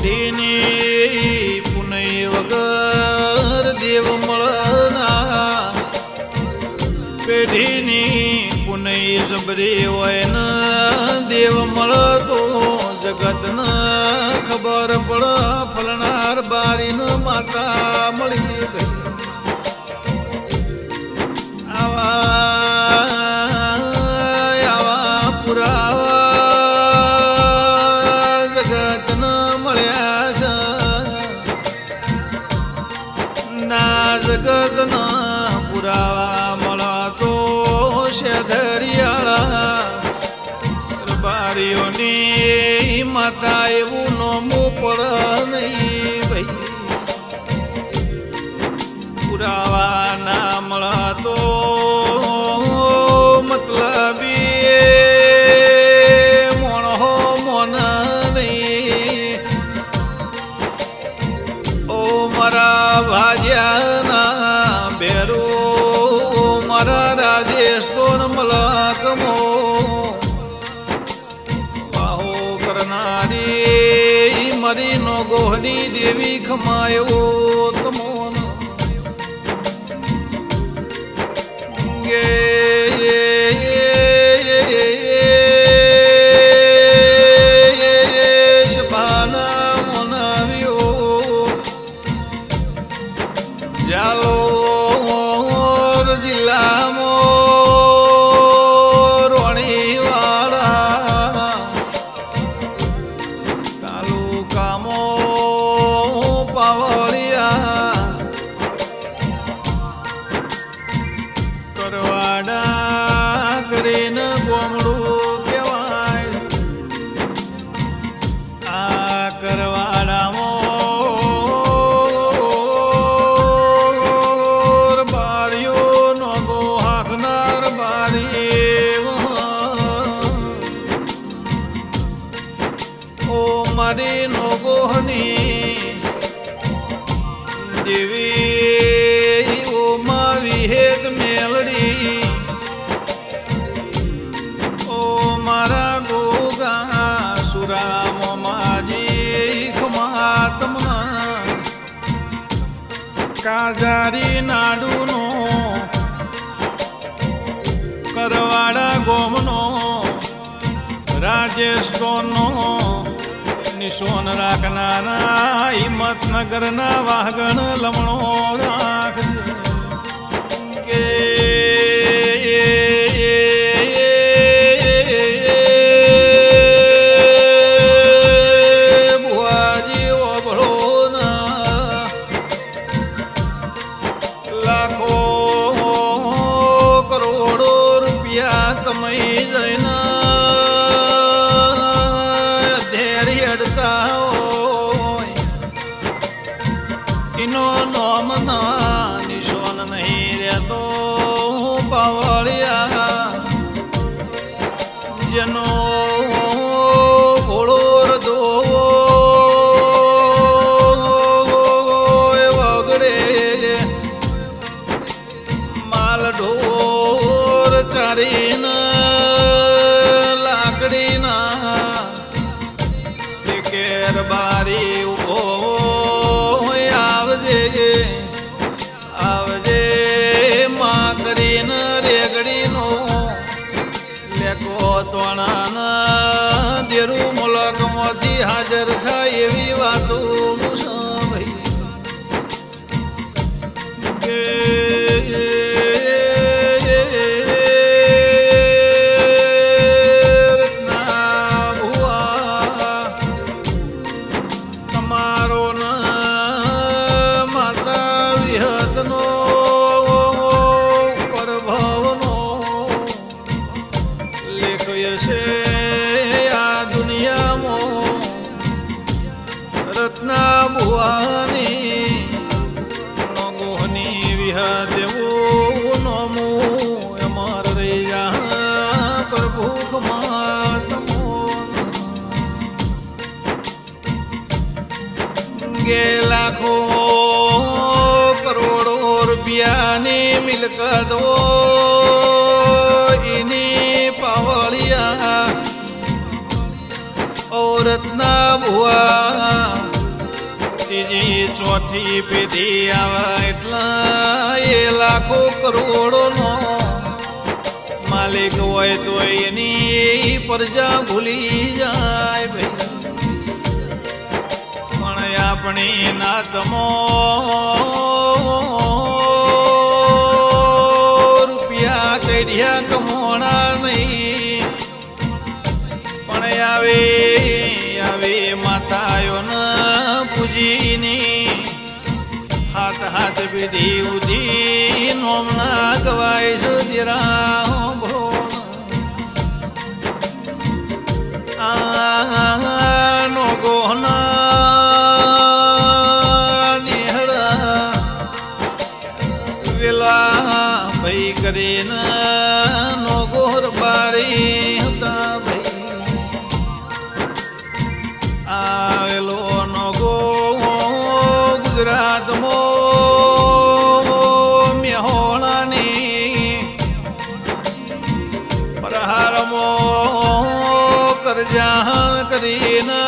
પેઢીની પુનઈ વગર દેવ મળના પેઢીની પુનઈ જબરી હોય ને દેવ મળતો જગતના ખબર પડ ફલનાર બારીન માતા મળી ગઈ આવા પુરાવા જગતના મળ્યા છે ના જગતના પુરાવા મળતો છે દરિયાળા બારીઓની માતા એવું નોમું પડ નહીં ભાઈ પુરાવા ના મળતો મતલબી મોણો મોન નહીં ઓ મારા ભાજ્યાના બેરો મારા રાજેશ તો મલકમો મારી નો ગોહની દેવી ખમાયો તમોન ગે શબાના મોનાવ્યો જાલોર જિલ્લામાં રોણીવાળા પાવળિયા કરવાડા કરીને ગોમડું કહેવાય આ કરવાડામાં બારીઓ નો ગો હાકનાર બારી ઓ મારી નો ગોહની દેવી ઓમાં વિહેત મેલડી ઓ મારા ગોગા સુરામો માજી ખમાતમના કાજારી નાડુનો કરવાડા ગોમનો રાજેશનો નિશોન રાખનારા હિંમતનગરના વાગણ લમણો રાખજે કે બુઆજી ઓભળો ના લાખો કરોડો રૂપિયા કમાઈ જઈને એનો નોમ ના નિશોન નહીં રહેતો પાવળિયા જેનો ઘોડો રધો વગડે માલ ઢોર ચારીને લાકડીના કેર બારી ઉભો આવજે માં કરીને રેગડીનો લેકો તોણાના દેરું મુલકમાંથી હાજર થાય એવી વાતો તમારો પરભવનો લેખ છે આ દુનિયામાં રત્ના ભુવાની નગોહની વિહા દેવું નોમું અમાર રહી જા પ્રભુખમાં તમો ગે લાખો કરોડો રૂપિયાની મિલકતો એની પાવળિયા ઔરતના ભુવા ત્રીજી ચોથી પેઢી આવે એટલા એ લાખો કરોડો નો માલિક હોય તો એની પ્રજા ભૂલી જાય ભાઈ. પણ આપણી નાતમો રૂપિયા કઢિયા કમોણા નહીં, પણ આવે આવે માતાઓના પૂજીની હાથ હાથ વિધિ ઉધી નોમના ગવાય છે દીરા ભો નો ગોહના નિહળા વેલા ભાઈ કરીને નો ગોર બારી હતા ભાઈ. આવેલો નો ગો ગુજરાતમાં મેહોણાની પ્રહારમાં કરજાહણ કરીને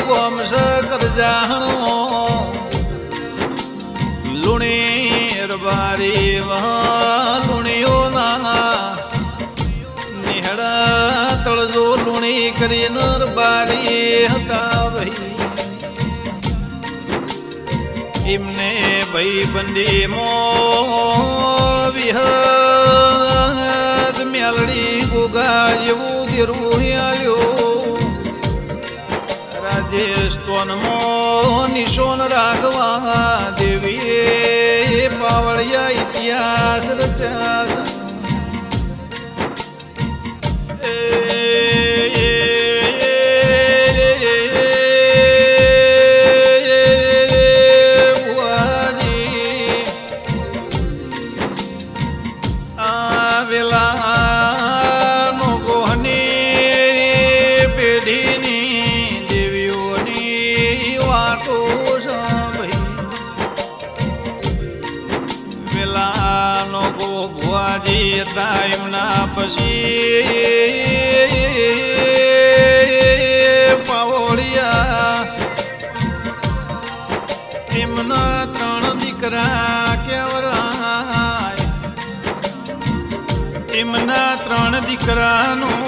ગોમસ કરજાહણો લુણી રબારી લુણીઓ ના નિહળા તળજો લુણી કરીને રબારી હતા ભાઈ. એમને ભાઈ બંદી મો વિહદ મેલડી ગોગા જેવું દેરું આલ્યો. રાજસ્થાનમાં નિશોન રાઘવા દેવીએ પાવળિયા ઇતિહાસ રચ્યા. એમના પછી પાવળિયા એમના 3 દીકરા કેવરાય. એમના 3 દીકરાનું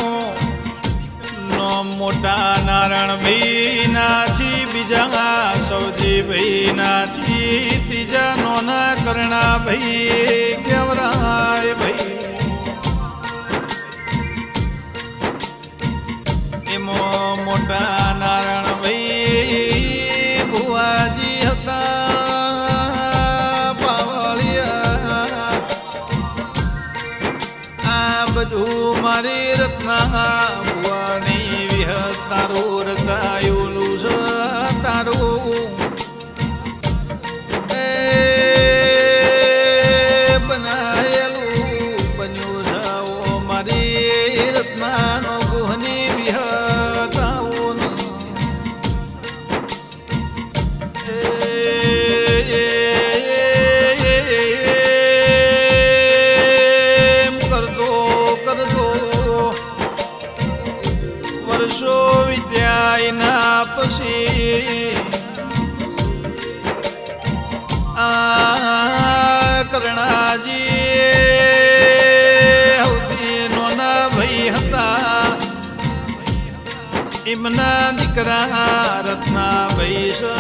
નામ મોટા નારાયણભાઈ નાથી, બીજા સૌજીભાઈ નાથી, ત્રીજા નોના કરણાભાઈ કેવરાય ભાઈ. એમાં મોટા નારાયણભાઈ ભુવાજી હતા પાવળિયા. આ બધું મારી રત્ના ભુવાની વિહત તારું રચાયેલું છે તારું બનાયેલું બન્યું છે મારી રત્નાનો ગુહની વિહત આવું કરતો કરતો વર્ષો વિદ્યા એના પછી કરણાજી સૌથી નોના ભાઈ હતા. એમના દીકરા રત્નાભાઈ છે.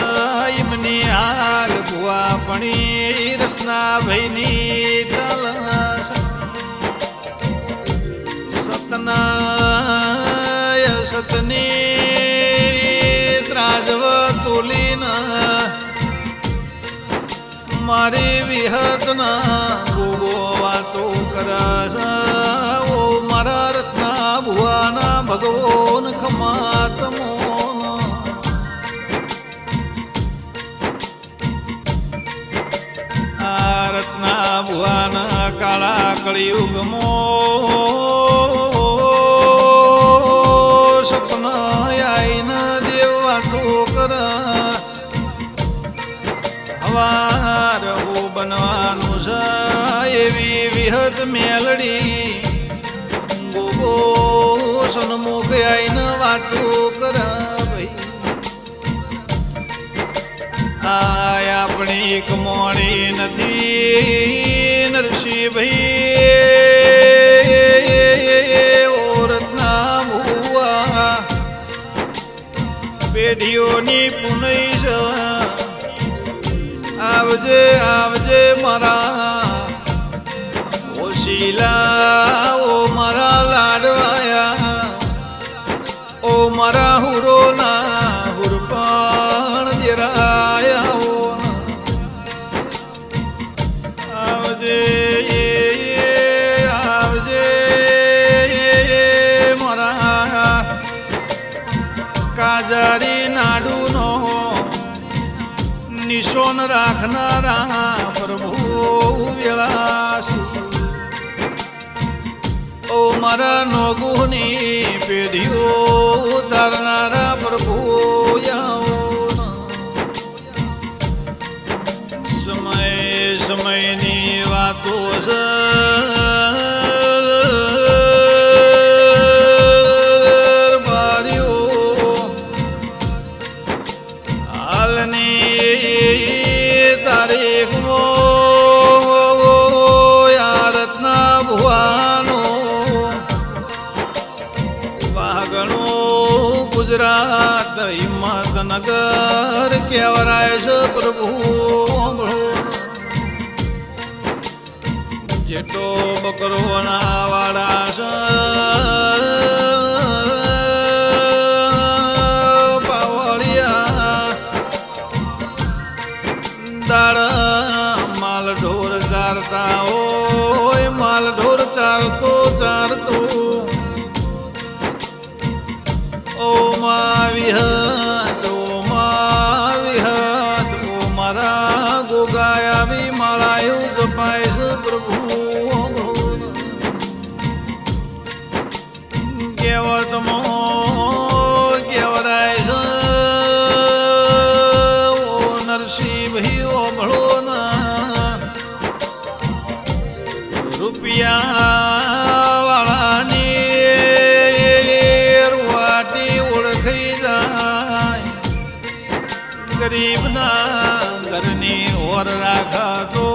એમની હાલ ભુવા પણ રત્નાભાઈની ચાલ સતના સતની ત્રાજવ તુલીના મારી વિહતના ગોગો વાતો કરસ. ઓ મારા રત્ના ભુવાના ભગવાન ખમાતમો આ રત્ના ભુવાના કાળા કળિયુગમો સપના આઈના દેવ વાતો કર. હવાર બનવાનું છે એવી વિહત મેલડી ગોગો સન્મુખ આઈને વાતો કર ભાઈ. આ આપણી કમોણી નથી નરસિંહભાઈ ઓ રત્ના ભુવા પેઢીઓની પુનઈ છે આવજે આવજે મારા ઓશીલા ઓ મારા લાડવાયા ઓ મારા હુરોના હુરપણ દેરાયા આવજે આવજે મારા કાજારી નાડુનો નિશોન રાખનારા પ્રભુ વેળાસી ઓ મારા નોગુની પેઢીઓ ઉતારનારા પ્રભુ સમય સમયની વાતો છે ગુજરાત હિંમતનગર કેવરાય છે પ્રભુ જેટલો બકરો ના વાળા છે પાવળિયા દાળ માલ ઢોર ચારતા હોય માલ ઢોર ચારતો ચારતો ઓ વિહત ઓ મારા ગોગાયા બી માળાયું જપાય છે પ્રભુ કેવતમો કેવરાય છે ઓ નરસિંહભાઈ ઓભળો ના રૂપિયા વાળાની ગરીબના ઘરની ઓર રાખા તો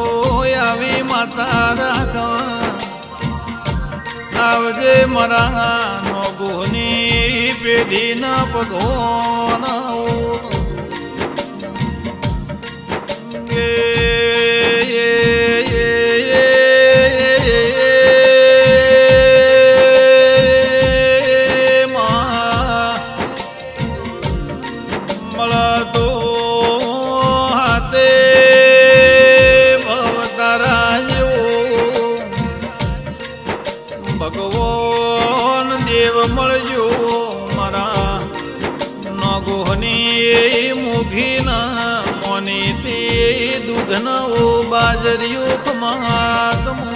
આવી માતા રાખવા આવજે મારા નોગોની પેઢીના ભગવાન ભગવાન દેવ મળજો મારા નગોહની મુઘીના મોની તે દૂધના ઓ બાજરીઓ ખમાતમો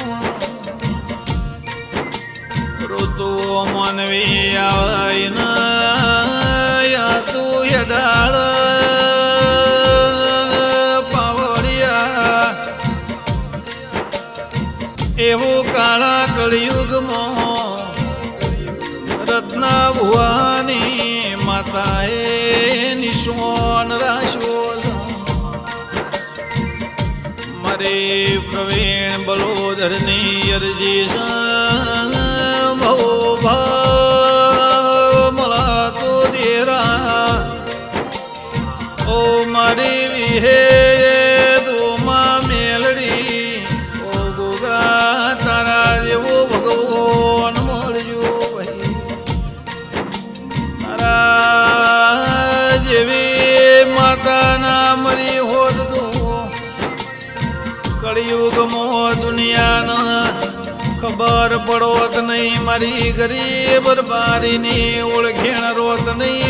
ઋતુ માનવી આવીના તું હેડાળ પાવડિયા એવું કાળા કળિયુગમાં રત્ના ભુવાની માતાએ નિશોન રાશ્યો મારે પ્રવીણ બલોદરની અરજી ભવો ભાવ મળા તો દેરા ઓ મારી વિહે દોમાં મેલડી ઓ ગોગા તારા જેવો ભગવાન મળજો ભાઈ તારા જેવી માતાના મળી હોત તો કળિયુગમાં દુનિયાના ખબર પડોત નહીં મારી ગરીબ બારીની ઓળખેણ રોત નહીં